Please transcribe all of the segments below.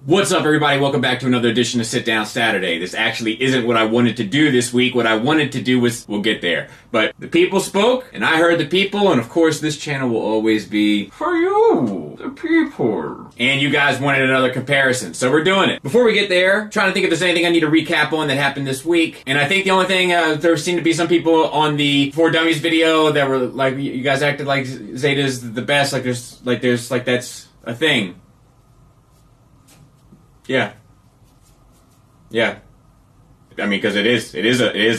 What's up, everybody? Welcome back to another edition of Sit Down Saturday. This actually isn't what I wanted to do this week. What I wanted to do was, we'll get there. But the people spoke, and I heard the people, and of course this channel will always be for you, the people. And you guys wanted another comparison, so we're doing it. Before we get there, I'm trying to think if there's anything I need to recap on that happened this week. And I think the only thing, there seemed to be some people on the For Dummies video that were like, you guys acted like Zeta's the best, like that's a thing. Yeah. I mean, because it is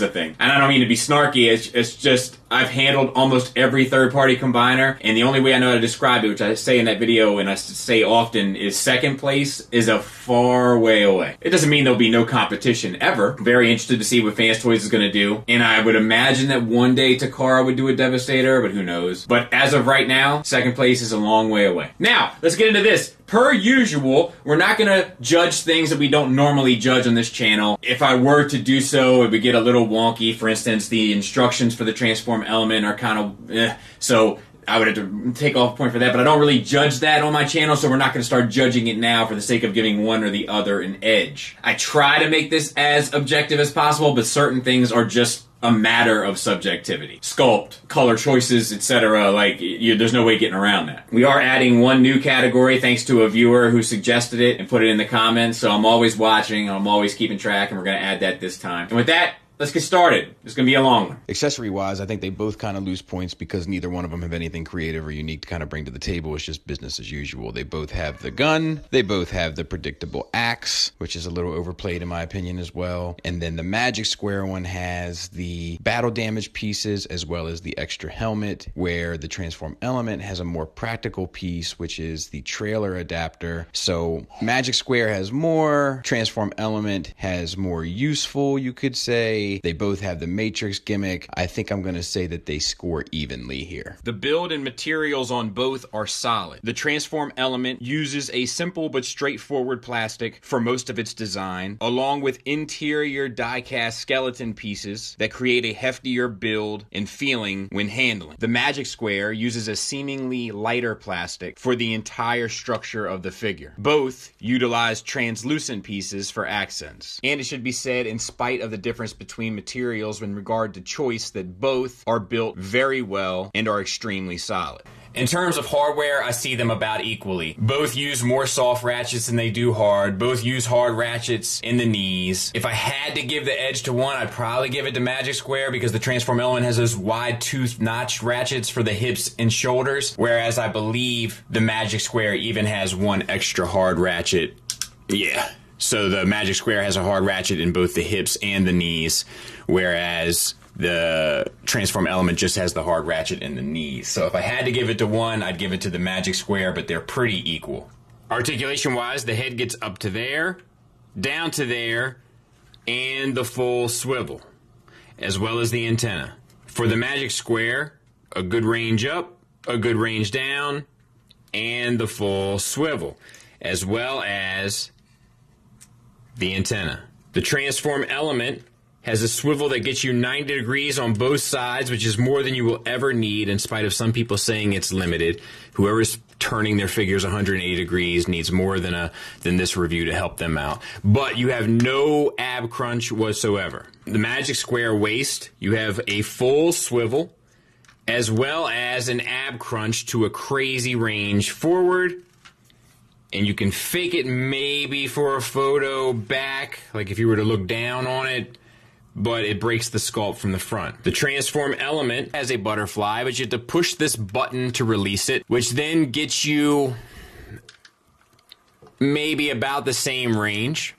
a thing. And I don't mean to be snarky, it's just, I've handled almost every third-party combiner, and the only way I know how to describe it, which I say in that video and I say often, is second place is a far way away. It doesn't mean there'll be no competition ever. I'm very interested to see what Fans Toys is going to do, and I would imagine that one day Takara would do a Devastator, but who knows. But as of right now, second place is a long way away. Now, let's get into this. Per usual, we're not going to judge things that we don't normally judge on this channel. If I were to do so, it would get a little wonky. For instance, the instructions for the transform element are kind of so I would have to take off point for that, but I don't really judge that on my channel, so we're not going to start judging it now for the sake of giving one or the other an edge. I try to make this as objective as possible, but certain things are just a matter of subjectivity. Sculpt, color choices, etc. Like, there's no way getting around that. We are adding one new category thanks to a viewer who suggested it and put it in the comments, so I'm always watching, I'm always keeping track, and we're going to add that this time. And with that, let's get started. It's going to be a long one. Accessory-wise, I think they both kind of lose points because neither one of them have anything creative or unique to kind of bring to the table. It's just business as usual. They both have the gun. They both have the predictable axe, which is a little overplayed in my opinion as well. And then the Magic Square one has the battle damage pieces as well as the extra helmet, where the Transform Element has a more practical piece, which is the trailer adapter. So Magic Square has more. Transform Element has more useful, you could say. They both have the Matrix gimmick. I think I'm going to say that they score evenly here. The build and materials on both are solid. The Transform Element uses a simple but straightforward plastic for most of its design, along with interior die-cast skeleton pieces that create a heftier build and feeling when handling. The Magic Square uses a seemingly lighter plastic for the entire structure of the figure. Both utilize translucent pieces for accents. And it should be said, in spite of the difference between materials in regard to choice, that both are built very well and are extremely solid. In terms of hardware, I see them about equally. Both use more soft ratchets than they do hard. Both use hard ratchets in the knees. If I had to give the edge to one, I'd probably give it to Magic Square because the Transform Element has those wide tooth notch ratchets for the hips and shoulders, whereas I believe the Magic Square even has one extra hard ratchet. Yeah. So the Magic Square has a hard ratchet in both the hips and the knees, whereas the Transform Element just has the hard ratchet in the knees. So if I had to give it to one, I'd give it to the Magic Square, but they're pretty equal. Articulation-wise, the head gets up to there, down to there, and the full swivel, as well as the antenna. For the Magic Square, a good range up, a good range down, and the full swivel, as well as the antenna. The Transform Element has a swivel that gets you 90 degrees on both sides, which is more than you will ever need, in spite of some people saying it's limited. Whoever's turning their figures 180 degrees needs more than this review to help them out. But you have no ab crunch whatsoever. The Magic Square waist, you have a full swivel, as well as an ab crunch to a crazy range forward. And you can fake it maybe for a photo back, like if you were to look down on it, but it breaks the sculpt from the front. The Transform Element has a butterfly, but you have to push this button to release it, which then gets you maybe about the same range.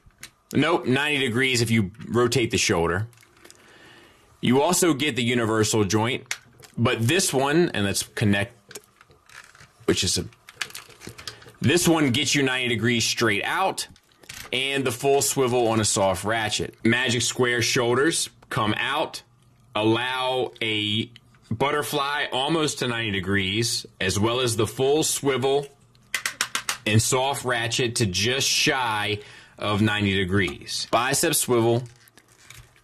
Nope, 90 degrees if you rotate the shoulder. You also get the universal joint, but this one, and let's connect, this one gets you 90 degrees straight out, and the full swivel on a soft ratchet. Magic Square shoulders come out, allow a butterfly almost to 90 degrees, as well as the full swivel and soft ratchet to just shy of 90 degrees. Bicep swivel,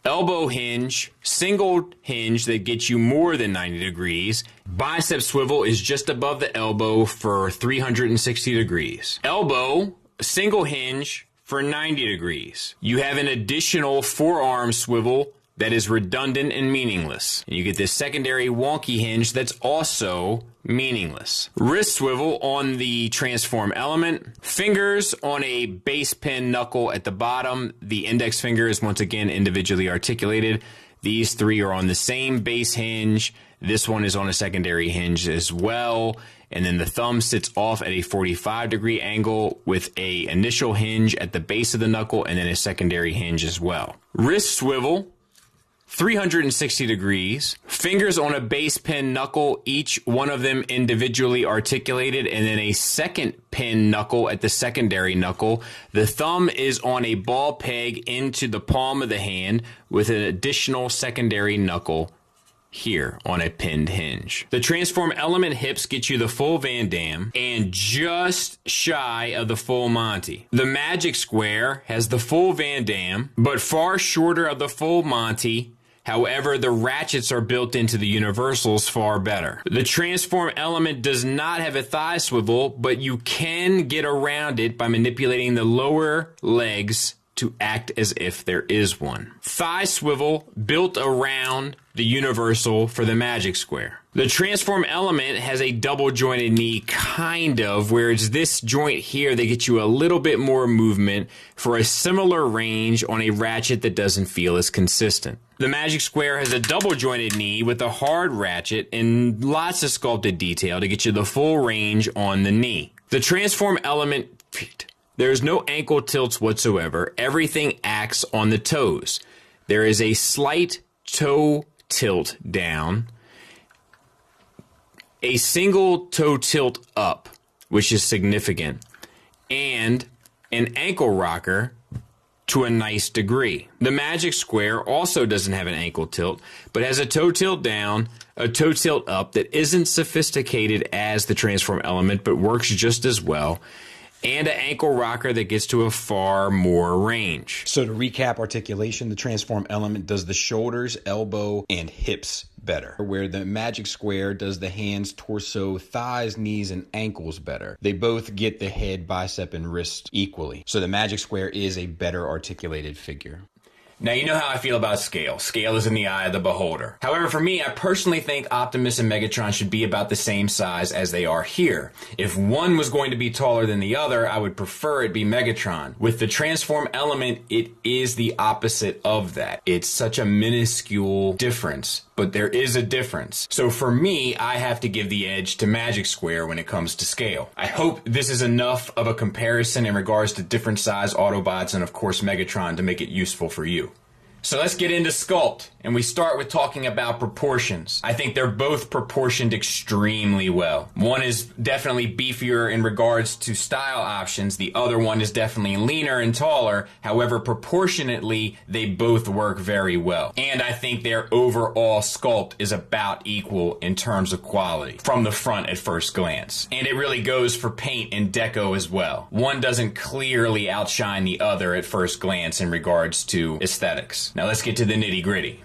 elbow hinge, single hinge that gets you more than 90 degrees. Bicep swivel is just above the elbow for 360 degrees. Elbow single hinge for 90 degrees. You have an additional forearm swivel that is redundant and meaningless. And you get this secondary wonky hinge that's also meaningless. Wrist swivel on the transform element. Fingers on a base pin knuckle at the bottom. The index finger is once again individually articulated. These three are on the same base hinge. This one is on a secondary hinge as well. And then the thumb sits off at a 45-degree angle with a initial hinge at the base of the knuckle and then a secondary hinge as well. Wrist swivel, 360 degrees, fingers on a base pin knuckle, each one of them individually articulated, and then a second pin knuckle at the secondary knuckle. The thumb is on a ball peg into the palm of the hand with an additional secondary knuckle here on a pinned hinge. The transform element hips get you the full Van Damme and just shy of the full Monty. The Magic Square has the full Van Damme, but far shorter of the full Monty. However, the ratchets are built into the Universals far better. The transform element does not have a thigh swivel, but you can get around it by manipulating the lower legs to act as if there is one. Thigh swivel built around the Universal for the Magic Square. The transform element has a double jointed knee, kind of, where it's this joint here that gets you a little bit more movement for a similar range on a ratchet that doesn't feel as consistent. The Magic Square has a double jointed knee with a hard ratchet and lots of sculpted detail to get you the full range on the knee. The transform element, there's no ankle tilts whatsoever. Everything acts on the toes. There is a slight toe tilt down, a single toe tilt up, which is significant, and an ankle rocker to a nice degree. The Magic Square also doesn't have an ankle tilt, but has a toe tilt down, a toe tilt up that isn't sophisticated as the transform element, but works just as well, and an ankle rocker that gets to a far more range. So to recap articulation, the transform element does the shoulders, elbow, and hips better, where the Magic Square does the hands, torso, thighs, knees, and ankles better. They both get the head, bicep, and wrist equally. So the Magic Square is a better articulated figure. Now, you know how I feel about scale. Scale is in the eye of the beholder. However, for me, I personally think Optimus and Megatron should be about the same size as they are here. If one was going to be taller than the other, I would prefer it be Megatron. With the transform element, it is the opposite of that. It's such a minuscule difference, but there is a difference. So for me, I have to give the edge to Magic Square when it comes to scale. I hope this is enough of a comparison in regards to different size Autobots and of course Megatron to make it useful for you. So let's get into sculpt, and we start with talking about proportions. I think they're both proportioned extremely well. One is definitely beefier in regards to style options. The other one is definitely leaner and taller. However, proportionately, they both work very well. And I think their overall sculpt is about equal in terms of quality from the front at first glance. And it really goes for paint and deco as well. One doesn't clearly outshine the other at first glance in regards to aesthetics. Now let's get to the nitty-gritty.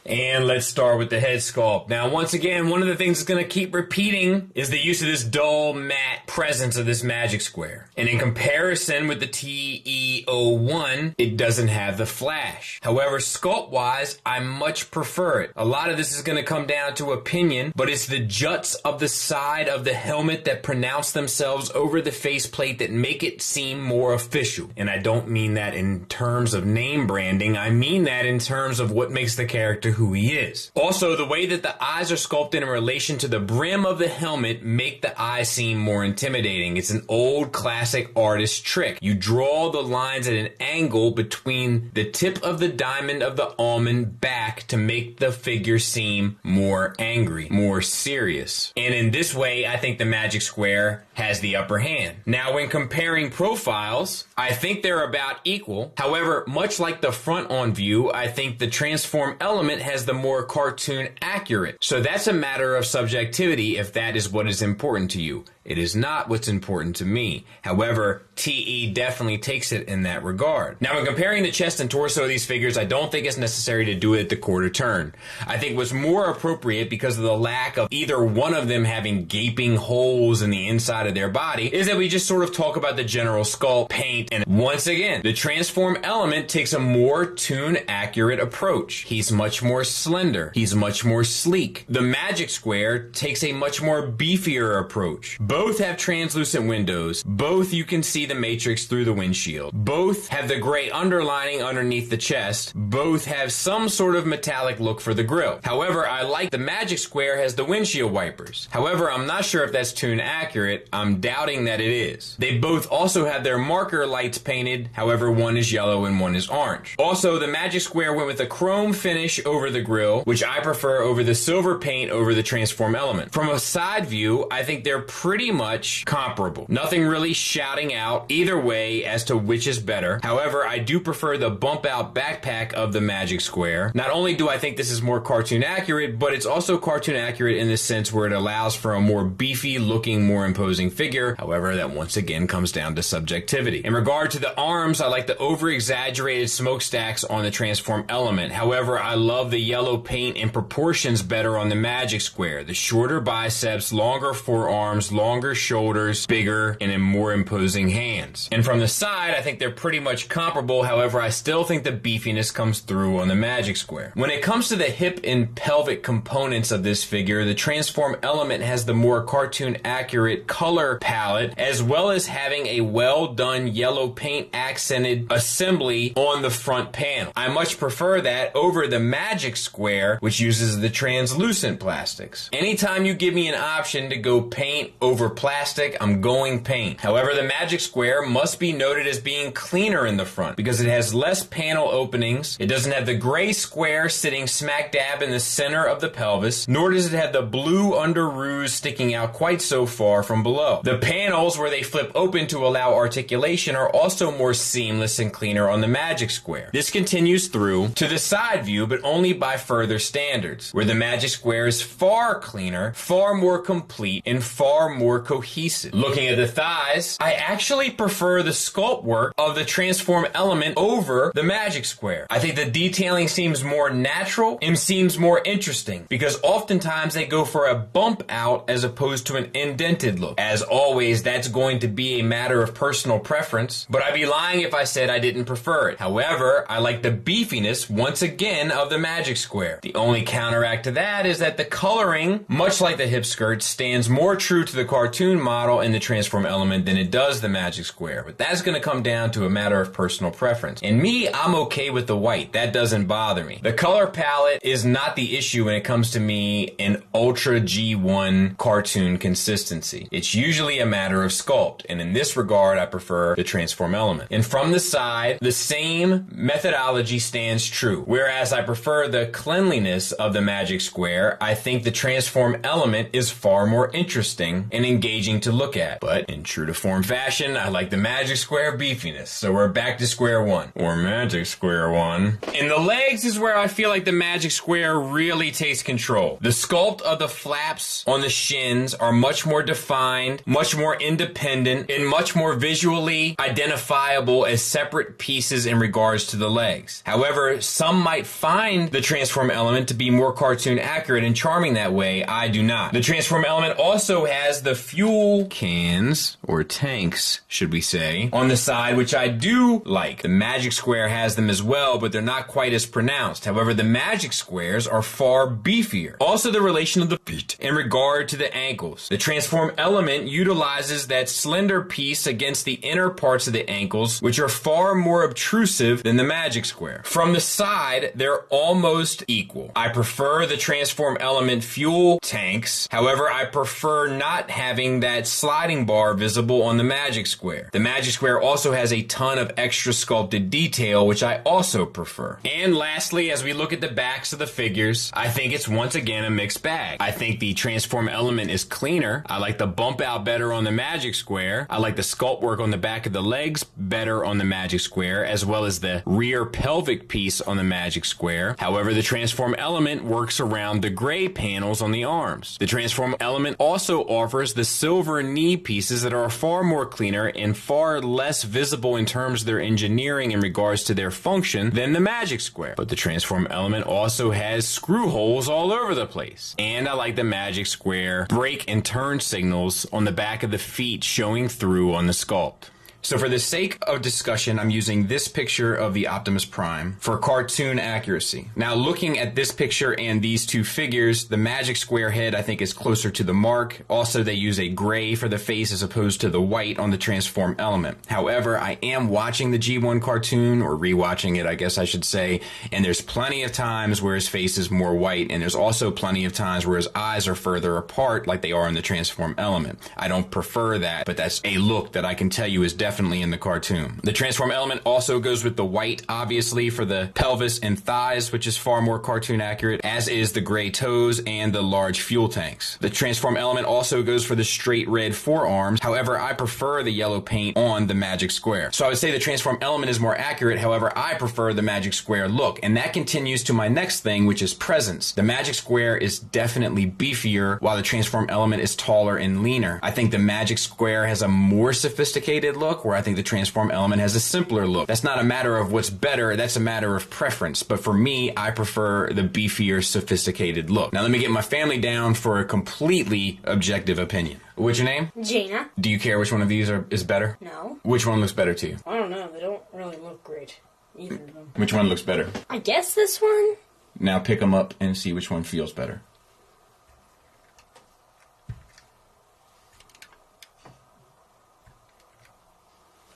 And let's start with the head sculpt. Now, once again, one of the things that's going to keep repeating is the use of this dull, matte presence of this Magic Square. And in comparison with the TE01, it doesn't have the flash. However, sculpt-wise, I much prefer it. A lot of this is going to come down to opinion, but it's the juts of the side of the helmet that pronounce themselves over the faceplate that make it seem more official. And I don't mean that in terms of name branding. I mean that in terms of what makes the character who he is. Also, the way that the eyes are sculpted in relation to the brim of the helmet make the eye seem more intimidating. It's an old classic artist trick. You draw the lines at an angle between the tip of the diamond of the almond back to make the figure seem more angry, more serious. And in this way, I think the Magic Square has the upper hand. Now, when comparing profiles, I think they're about equal. However, much like the front on view, I think the transform element has the more cartoon accurate. So that's a matter of subjectivity if that is what is important to you. It is not what's important to me. However, TE definitely takes it in that regard. Now, when comparing the chest and torso of these figures, I don't think it's necessary to do it at the quarter turn. I think what's more appropriate, because of the lack of either one of them having gaping holes in the inside of their body, is that we just sort of talk about the general sculpt, paint, and once again, the Transform Element takes a more tune-accurate approach. He's much more slender. He's much more sleek. The Magic Square takes a much more beefier approach. Both have translucent windows. Both you can see the matrix through the windshield. Both have the gray underlining underneath the chest. Both have some sort of metallic look for the grille. However, I like the Magic Square has the windshield wipers. However, I'm not sure if that's tune accurate. I'm doubting that it is. They both also have their marker lights painted. However, one is yellow and one is orange. Also, the Magic Square went with a chrome finish over the grille, which I prefer over the silver paint over the Transform Element. From a side view, I think they're pretty much comparable. Nothing really shouting out either way as to which is better. However, I do prefer the bump out backpack of the Magic Square. Not only do I think this is more cartoon accurate, but it's also cartoon accurate in the sense where it allows for a more beefy looking, more imposing figure. However, that once again comes down to subjectivity. In regard to the arms, I like the over exaggerated smokestacks on the Transform Element. However, I love the yellow paint and proportions better on the Magic Square. The shorter biceps, longer forearms, longer shoulders, bigger, and in more imposing hands. And from the side, I think they're pretty much comparable. However, I still think the beefiness comes through on the Magic Square. When it comes to the hip and pelvic components of this figure, the Transform Element has the more cartoon accurate color palette, as well as having a well done yellow paint accented assembly on the front panel. I much prefer that over the Magic Square, which uses the translucent plastics. Anytime you give me an option to go paint over plastic, I'm going paint. However, the Magic Square must be noted as being cleaner in the front because it has less panel openings. It doesn't have the gray square sitting smack dab in the center of the pelvis, nor does it have the blue underoos sticking out quite so far from below. The panels where they flip open to allow articulation are also more seamless and cleaner on the Magic Square. This continues through to the side view, but only by further standards, where the Magic Square is far cleaner, far more complete, and far more cohesive. Looking at the thighs, I actually prefer the sculpt work of the Transform Element over the Magic Square. I think the detailing seems more natural and seems more interesting because oftentimes they go for a bump out as opposed to an indented look. As always, that's going to be a matter of personal preference, but I'd be lying if I said I didn't prefer it. However, I like the beefiness, once again, of the Magic Square. The only counteract to that is that the coloring, much like the hip skirt, stands more true to the cartoon model in the Transform Element than it does the Magic Square. But that's going to come down to a matter of personal preference. And me, I'm okay with the white. That doesn't bother me. The color palette is not the issue when it comes to me in Ultra G1 cartoon consistency. It's usually a matter of sculpt, and in this regard, I prefer the Transform Element. And from the side, the same methodology stands true. Whereas I prefer the cleanliness of the Magic Square, I think the Transform Element is far more interesting and engaging to look at. But in true to form fashion, I like the Magic Square beefiness. So we're back to square one. Or Magic Square one. In the legs is where I feel like the Magic Square really takes control. The sculpt of the flaps on the shins are much more defined, much more independent, and much more visually identifiable as separate pieces in regards to the legs. However, some might find the Transform Element to be more cartoon accurate and charming that way. I do not. The Transform Element also has the fuel cans, or tanks, should we say, on the side, which I do like. The Magic Square has them as well, but they're not quite as pronounced. However, the Magic Squares are far beefier. Also, the relation of the feet in regard to the ankles. The Transform Element utilizes that slender piece against the inner parts of the ankles, which are far more obtrusive than the Magic Square. From the side, they're almost equal. I prefer the Transform Element fuel tanks. However, I prefer not having that sliding bar visible on the Magic Square. The Magic Square also has a ton of extra sculpted detail, which I also prefer. And lastly, as we look at the backs of the figures, I think it's once again a mixed bag. I think the Transform Element is cleaner. I like the bump out better on the Magic Square. I like the sculpt work on the back of the legs better on the Magic Square, as well as the rear pelvic piece on the Magic Square. However, the Transform Element works around the gray panels on the arms. The Transform Element also offers there's the silver knee pieces that are far more cleaner and far less visible in terms of their engineering in regards to their function than the Magic Square. But the Transform Element also has screw holes all over the place. And I like the Magic Square brake and turn signals on the back of the feet showing through on the sculpt. So for the sake of discussion, I'm using this picture of the Optimus Prime for cartoon accuracy. Now looking at this picture and these two figures, the Magic Square head I think is closer to the mark. Also they use a gray for the face as opposed to the white on the Transform Element. However, I am watching the G1 cartoon, or rewatching it I guess I should say, and there's plenty of times where his face is more white, and there's also plenty of times where his eyes are further apart like they are in the Transform Element. I don't prefer that, but that's a look that I can tell you is definitely in the cartoon. The Transform Element also goes with the white, obviously, for the pelvis and thighs, which is far more cartoon accurate, as is the gray toes and the large fuel tanks. The Transform Element also goes for the straight red forearms. However, I prefer the yellow paint on the Magic Square. So I would say the Transform Element is more accurate. However, I prefer the Magic Square look. And that continues to my next thing, which is presence. The Magic Square is definitely beefier, while the Transform Element is taller and leaner. I think the Magic Square has a more sophisticated look, where I think the Transform Element has a simpler look. That's not a matter of what's better, that's a matter of preference. But for me, I prefer the beefier, sophisticated look. Now let me get my family down for a completely objective opinion. What's your name? Jaina. Do you care which one of these is better? No. Which one looks better to you? I don't know. They don't really look great. Either of them. Which one looks better? I guess this one? Now pick them up and see which one feels better.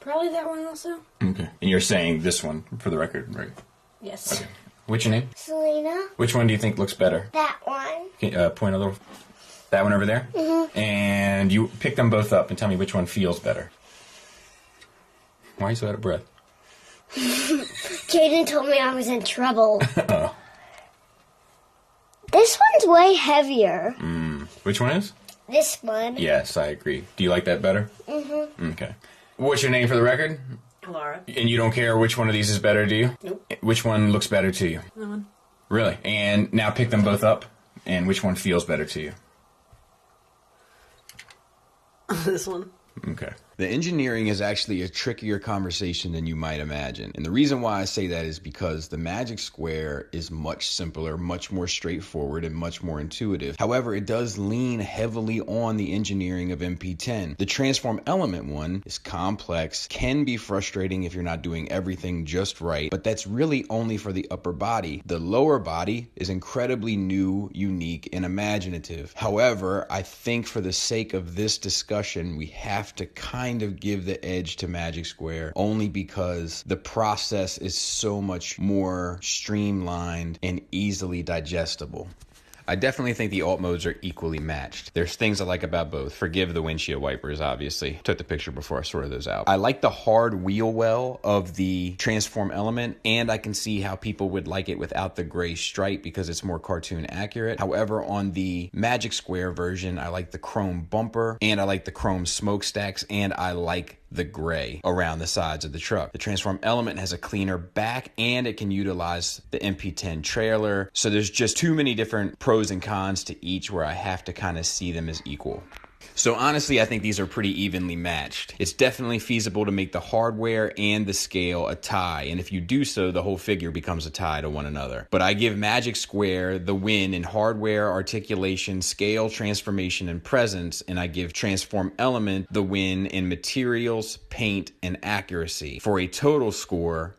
Probably that one also. Okay. And you're saying this one, for the record, right? Yes. Okay. What's your name? Selena. Which one do you think looks better? That one. Okay, point a little. That one over there? Mm-hmm. And you pick them both up and tell me which one feels better. Why are you so out of breath? Jaden told me I was in trouble. Oh. This one's way heavier. Which one is? This one. Yes, I agree. Do you like that better? Mm-hmm. Okay. What's your name for the record? Laura. And you don't care which one of these is better, do you? Nope. Which one looks better to you? That one. Really? And now pick them both up, and which one feels better to you? This one. Okay. The engineering is actually a trickier conversation than you might imagine. And the reason why I say that is because the Magic Square is much simpler, much more straightforward, and much more intuitive. However, it does lean heavily on the engineering of MP10. The Transform Element one is complex, can be frustrating if you're not doing everything just right, but that's really only for the upper body. The lower body is incredibly new, unique, and imaginative. However, I think for the sake of this discussion, we have to kind of give the edge to Magic Square only because the process is so much more streamlined and easily digestible. I definitely think the alt modes are equally matched. There's things I like about both. Forgive the windshield wipers, obviously. Took the picture before I sorted those out. I like the hard wheel well of the Transform Element, and I can see how people would like it without the gray stripe because it's more cartoon accurate. However, on the Magic Square version, I like the chrome bumper, and I like the chrome smokestacks, and I like the gray around the sides of the truck. The Transform Element has a cleaner back, and it can utilize the MP10 trailer. So there's just too many different pros and cons to each where I have to kind of see them as equal. So honestly, I think these are pretty evenly matched. It's definitely feasible to make the hardware and the scale a tie, and if you do so, the whole figure becomes a tie to one another. But I give Magic Square the win in hardware, articulation, scale, transformation, and presence, and I give Transform Element the win in materials, paint, and accuracy for a total score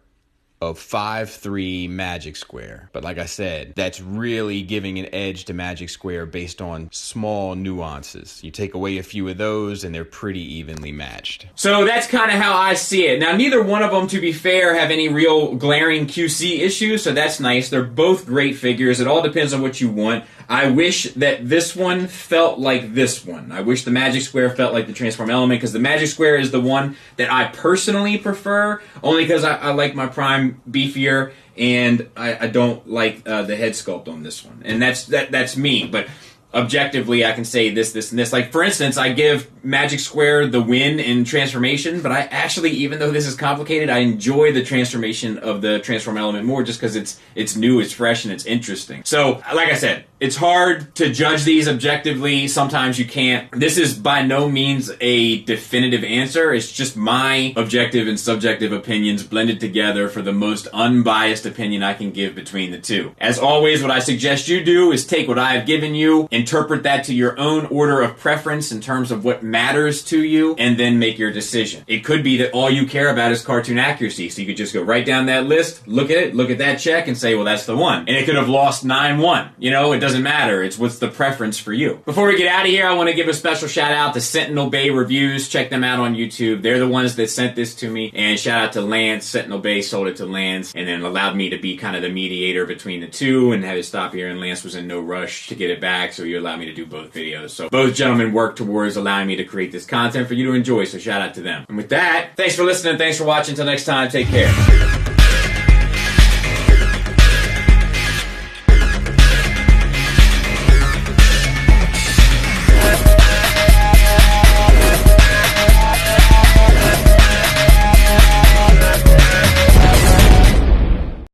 of 5-3 Magic Square. But like I said, that's really giving an edge to Magic Square based on small nuances. You take away a few of those and they're pretty evenly matched. So that's kind of how I see it. Now, neither one of them, to be fair, have any real glaring QC issues, so that's nice. They're both great figures. It all depends on what you want. I wish that this one felt like this one. I wish the Magic Square felt like the Transform Element, because the Magic Square is the one that I personally prefer, only because I like my Prime beefier, and I don't like the head sculpt on this one. And that's me, but objectively I can say this, and this. Like, for instance, I give Magic Square the win in transformation, but I actually, even though this is complicated, I enjoy the transformation of the Transform Element more just because it's new, it's fresh, and it's interesting. So, like I said, It's hard to judge these objectively. Sometimes you can't. This is by no means a definitive answer. It's just my objective and subjective opinions blended together for the most unbiased opinion I can give between the two. As always, what I suggest you do is take what I have given you, interpret that to your own order of preference in terms of what matters to you, and then make your decision. It could be that all you care about is cartoon accuracy, so you could just go right down that list, look at it, look at that check, and say, well, that's the one. And it could have lost 9-1. You know, it doesn't matter. It's what's the preference for you. Before we get out of here, I want to give a special shout out to Sentinel Bay Reviews. Check them out on YouTube. They're the ones that sent this to me. And shout out to Lance. Sentinel Bay sold it to Lance and then allowed me to be kind of the mediator between the two and had it stop here. And Lance was in no rush to get it back, so you allowed me to do both videos. So both gentlemen worked towards allowing me to create this content for you to enjoy, so shout out to them. And with that, thanks for listening. Thanks for watching. Until next time, take care.